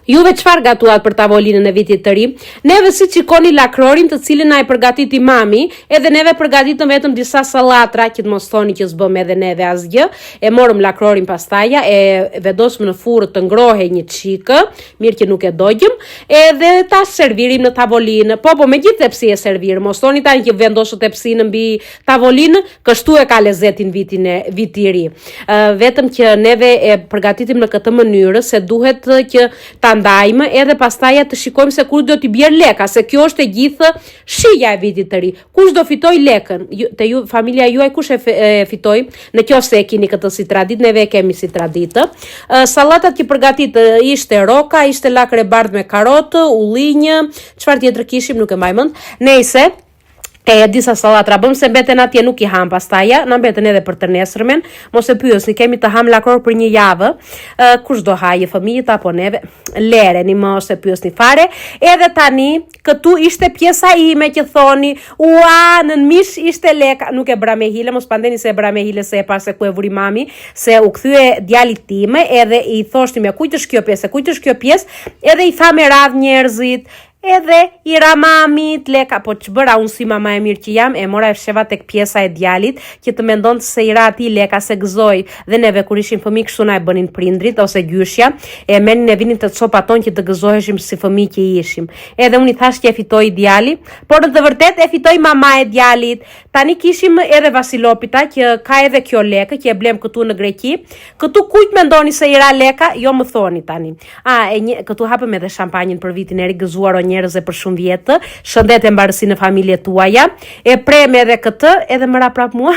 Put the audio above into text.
Juve çfarë gatuat për tavolinën e vitit të ri? Neve si shikoni lakrorin të cilin na e përgatiti mami, edhe neve përgatitëm vetëm disa sallatra, që të mos thoni që s'bëm edhe neve asgjë. E morëm lakrorin pastaja, e vendosëm në furrë të ngrohej një çikë, mirë që nuk e dogjëm, edhe ta servirim në tavolinë. Po, me gjithë tepsi e servirim. Mos thoni tani që vendosë tepsinë mbi tavolinë, kështu e ka lezetin viti i ri. Vetëm që neve e përgatitim në këtë mënyrë se duhet që ta ndajmë edhe pastaja të shikojmë se kush do t'i bjerë leka, se kjo është e gjithë shija e vitit të ri. Kush do fitoj lekën? Te ju, familja juaj, kush e fitoj? Në qoftë e keni këtë si traditë, neve e kemi si traditë. Sallatat që përgatit ishte roka, ishte lakre bardh me karotë, ullinjë, çfarë tjetër kishim, nuk e mbaj mend. Nejse, disa sallatra bëm se mbeten atje nuk i ham pastaja, na mbeten edhe për të nesërmen. Mos e pyesni, kemi të ham lakror për një javë. Kush do hajë, fëmijët apo neve? Lereni, mos e pyesni fare. Edhe tani, këtu ishte pjesa ime që thoni, ua, në mish ishte leka. Nuk e bra me hile, mos pandeni se e bra me hile se e pa se ku e vuri mami, se u kthye djalit time, edhe i thoshtim ja kujt është kjo pjesë, edhe i tha me radh njerëzit. Edhe i ra mamit leka, po që bëra unë si mama e mirë që jam, e mora e fsheva tek pjesa e djalit, që të mendon se i ra ati leka se gëzoj, dhe neve kur ishim fëmijë kështu na e bënin prindrit ose gjyshja, e menin e vinin të copa ton që të gëzoheshim si fëmijë që ishim. Edhe unë i thash që e fitoi djali, por në të vërtet e fitoi mama e djalit. Tani kishim edhe Vasilopita që ka edhe kjo lekë që e blem këtu në Greqi. Këtu kujt mendoni se i ra leka? Jo më thoni tani. Këtu hapëm edhe shampanjën për vitin e ri, gëzuar njerëz e për shumë vjetë, shëndet e mbarësi në familje tuaja, e prem edhe këtë, edhe më ra prap mua.